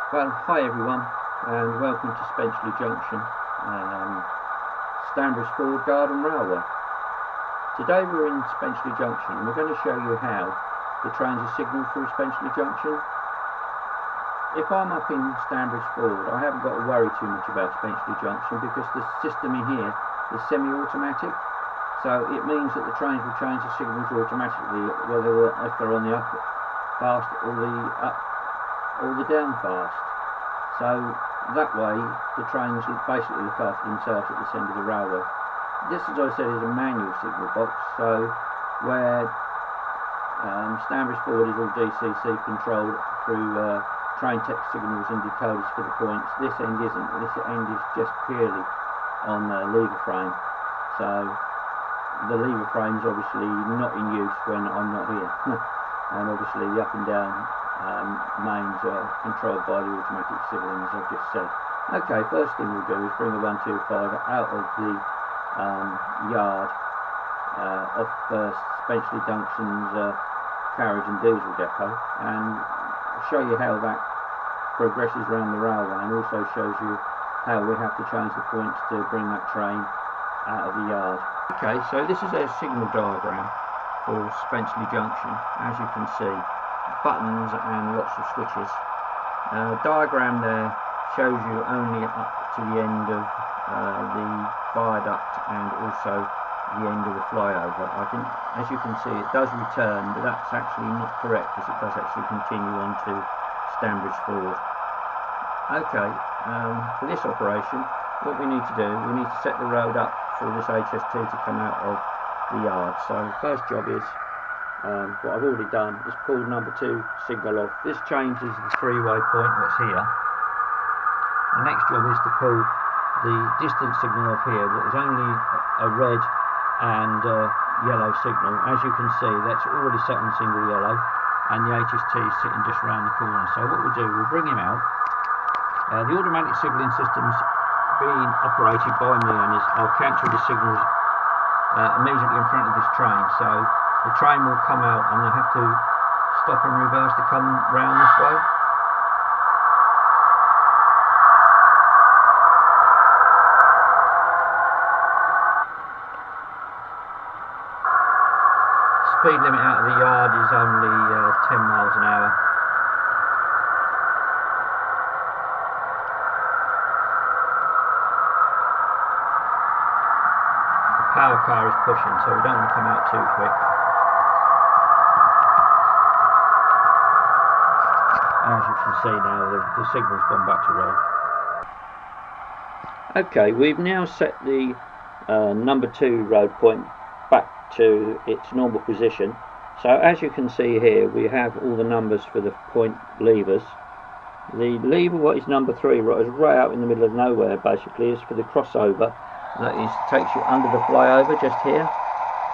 Well, hi everyone, and welcome to Spensley Junction, Stanbridge Ford Garden Railway. Today we're in Spensley Junction and we're going to show you how the trains are signalled through Spensley Junction. If I'm up in Stanbridge Ford, I haven't got to worry too much about Spensley Junction because the system in here is semi-automatic. So it means that the trains will change the signals automatically, whether if they're on the up fast or the down fast. So that way the trains basically look after themselves at this end of the railway. This, as I said, is a manual signal box, so where Stanbridge Ford is all DCC controlled through train text signals and decoders for the points. This end isn't. This end is just purely on the lever frame. So the lever frame is obviously not in use when I'm not here. And obviously the up and down mains are controlled by the automatic signalling, as I've just said. Okay, first thing we'll do is bring the 125 out of the yard off Spensley Junction's carriage and diesel depot, and show you how that progresses around the railway, and also shows you how we have to change the points to bring that train out of the yard. Okay, so this is a signal diagram for Spensley Junction. As you can see, buttons and lots of switches. Diagram there shows you only up to the end of the viaduct and also the end of the flyover. I think, as you can see, it does return, but that's actually not correct because it does actually continue on to Stanbridge Ford. Okay, for this operation, what we need to do, we need to set the road up for this HST to come out of the yard. So first job is, what I've already done is pull number 2 signal off. This changes the 3-way point that's here. The next job is to pull the distance signal off here that is only a red and yellow signal. As you can see, that's already set on single yellow, and the HST is sitting just round the corner. So what we'll do, we'll bring him out. The automatic signalling system's being operated by me, and I'll cancel the signals immediately in front of this train. So the train will come out and they'll have to stop and reverse to come round this way. Speed limit out of the yard is only 10 miles an hour. The power car is pushing, so we don't want to come out too quick. As you can see now, the signal's gone back to red. Okay, we've now set the number 2 road point back to its normal position. So as you can see here, we have all the numbers for the point levers. The lever, what is number 3, is right out in the middle of nowhere, basically, is for the crossover. That takes you under the flyover just here.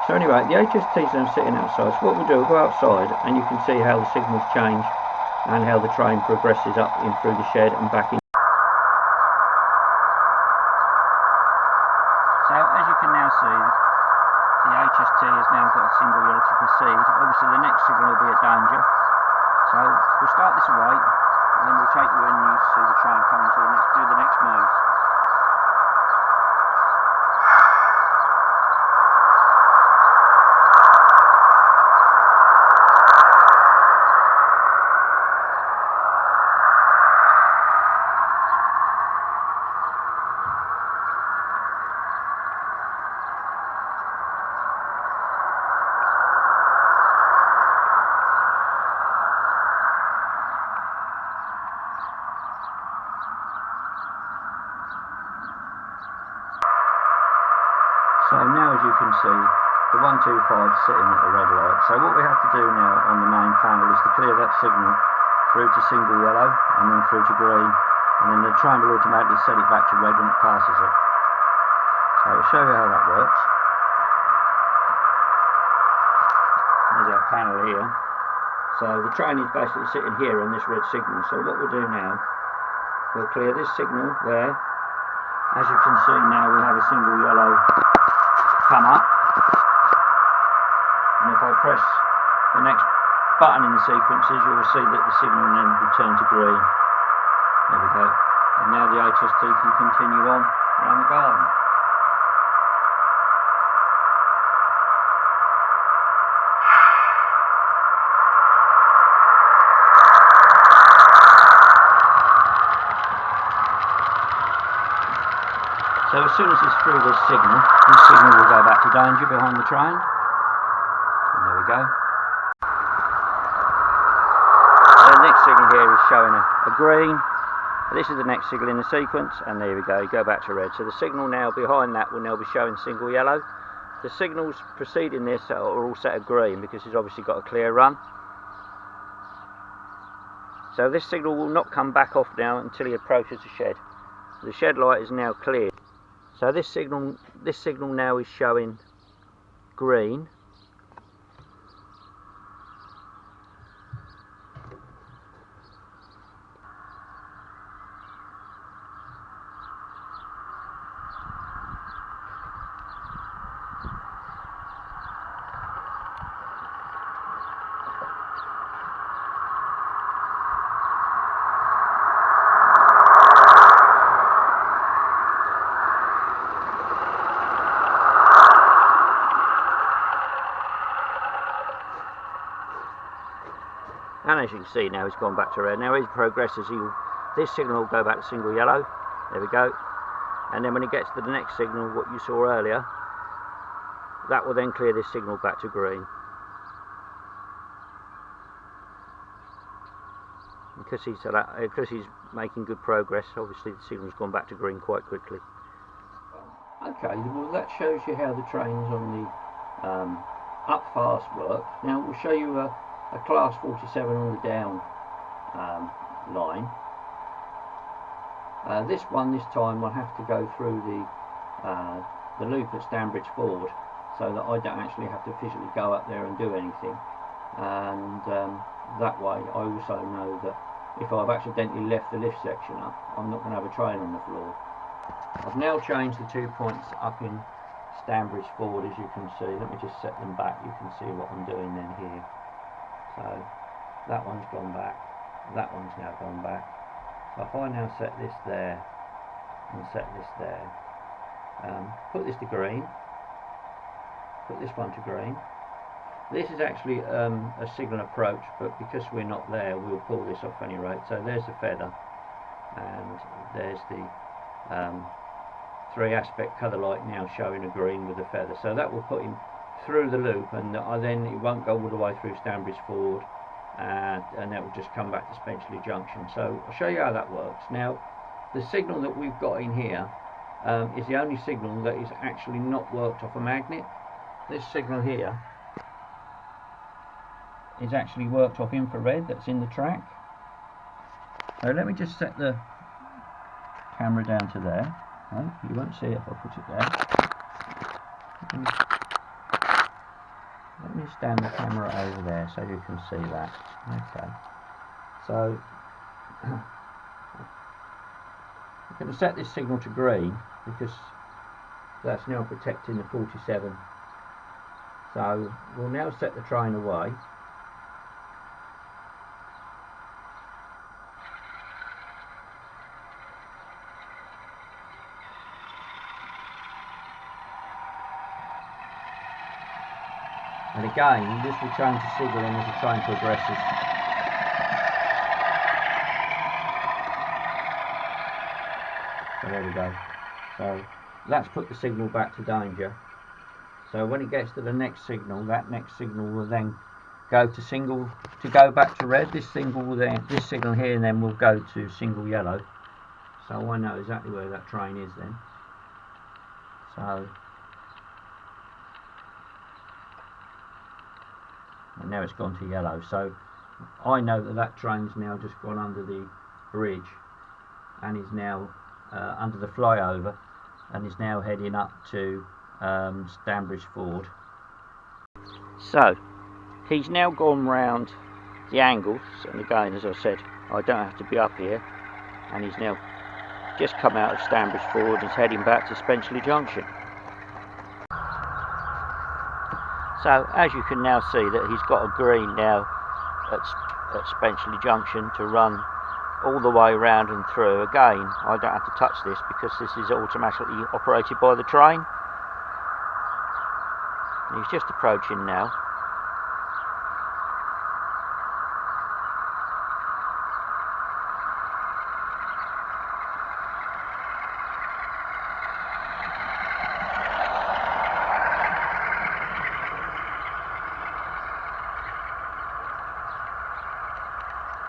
So anyway, the HST's now sitting outside. So what we'll do, we'll go outside and you can see how the signals change and how the train progresses up in through the shed and back in. So as you can now see, the HST has now got a single yellow to proceed. Obviously the next signal will be a danger. So we'll start this away and then we'll take you in and you see the train coming to do the next move. So now, as you can see, the 125 is sitting at the red light. So what we have to do now on the main panel is to clear that signal through to single yellow and then through to green, and then the train will automatically set it back to red when it passes it. So I'll show you how that works. There's our panel here. So the train is basically sitting here on this red signal. So what we'll do now, we'll clear this signal there. As you can see now, we'll have a single yellow come up, and if I press the next button in the sequences, you will see that the signal then will turn to green. There we go. And now the HST can continue on around the garden. So as soon as it's through this signal will go back to danger behind the train. And there we go. The next signal here is showing a green. This is the next signal in the sequence, and there we go, go back to red. So the signal now behind that will now be showing single yellow. The signals preceding this are all set at green because it's obviously got a clear run. So this signal will not come back off now until he approaches the shed. The shed light is now clear. So this signal now is showing green. And as you can see now, it's gone back to red. Now as he progresses, this signal will go back to single yellow. There we go. And then when it gets to the next signal, what you saw earlier, that will then clear this signal back to green. Because he's making good progress, obviously the signal's gone back to green quite quickly. Okay, well that shows you how the trains on the up fast work. Now we'll show you a class 47 on the down line. This time will have to go through the loop at Stanbridge Ford, so that I don't actually have to physically go up there and do anything. And that way I also know that if I've accidentally left the lift section up, I'm not going to have a train on the floor. I've now changed the 2 points up in Stanbridge Ford, as you can see. Let me just set them back, you can see what I'm doing then here. So that one's gone back, that one's now gone back. So if I now set this there and set this there, put this to green, put this one to green. This is actually a signal approach, but because we're not there, we'll pull this off any rate. So there's the feather, and there's the 3 aspect colour light now showing a green with the feather. So that will put him through the loop, and then it won't go all the way through Stanbridge Ford, and that will just come back to Spensley Junction. So I'll show you how that works. Now the signal that we've got in here is the only signal that is actually not worked off a magnet. This signal here is actually worked off infrared that's in the track. So let me just set the camera down to there. Oh, you won't see it if I put it there. Let me stand the camera over there so you can see that. Okay. So I'm going to set this signal to green because that's now protecting the 47. So we'll now set the train away. And again, this will change the signal as the train progresses. So there we go. So that's put the signal back to danger. So when it gets to the next signal, that next signal will then go to go back to red. This signal here then will go to single yellow. So I know exactly where that train is then. So and now it's gone to yellow, so I know that that train's now just gone under the bridge and is now under the flyover and is now heading up to Stanbridge Ford. So he's now gone round the angles, and again, as I said, I don't have to be up here, and he's now just come out of Stanbridge Ford and is heading back to Spensley Junction. So as you can now see that he's got a green now at Spensley Junction to run all the way round and through. Again, I don't have to touch this because this is automatically operated by the train. He's just approaching now.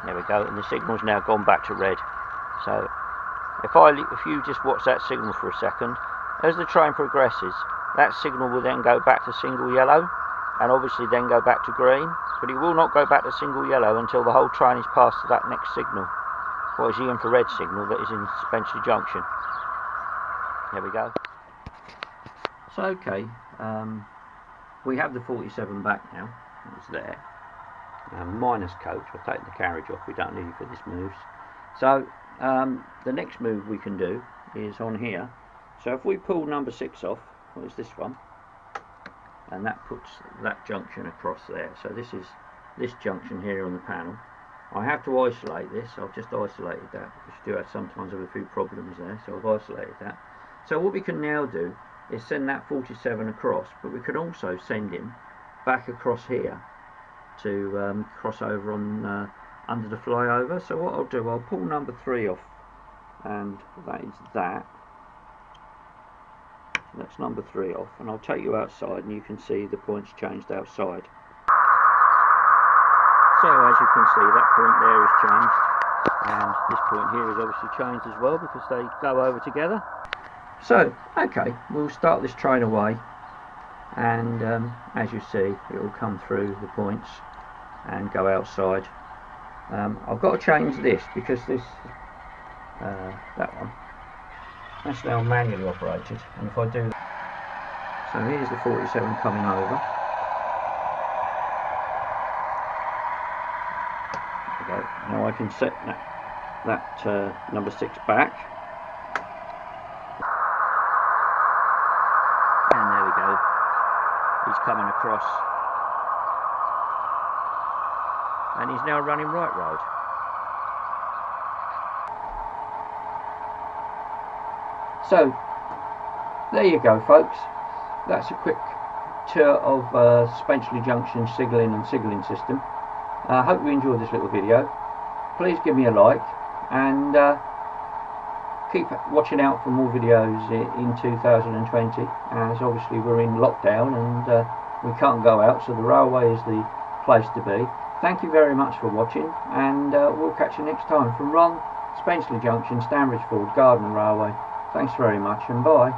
There we go, and the signal's now gone back to red. So if you just watch that signal for a second, as the train progresses, that signal will then go back to single yellow, and obviously then go back to green, but it will not go back to single yellow until the whole train is passed to that next signal, what is the infrared signal that is in Spensley Junction. There we go. So okay, we have the 47 back now. It's there. Minus coach. I've taken the carriage off, we don't need it for this moves. So the next move we can do is on here. So if we pull number 6 off, what is this one, and that puts that junction across there. So this is this junction here on the panel. I have to isolate this. I've just isolated that because you do have sometimes have a few problems there, so I've isolated that. So what we can now do is send that 47 across, but we can also send him back across here to cross over on under the flyover. So what I'll do, I'll pull number 3 off, and that is that. So that's number 3 off, and I'll take you outside and you can see the points changed outside. So as you can see, that point there is changed, and this point here is obviously changed as well because they go over together. So okay, we'll start this train away, and as you see, it will come through the points and go outside. I've got to change this because this that one, that's now manually operated, and if I do that, so here's the 47 coming over. There we go. Now I can set that number 6 back. And there we go. He's coming across. And he's now running right road. So, there you go folks. That's a quick tour of Spensley Junction signaling and signalling system. I hope you enjoyed this little video. Please give me a like, and keep watching out for more videos in 2020, as obviously we're in lockdown and we can't go out, so the railway is the place to be. Thank you very much for watching, and we'll catch you next time. From Ron, Spensley Junction, Stanbridge Ford, Garden Railway. Thanks very much, and bye.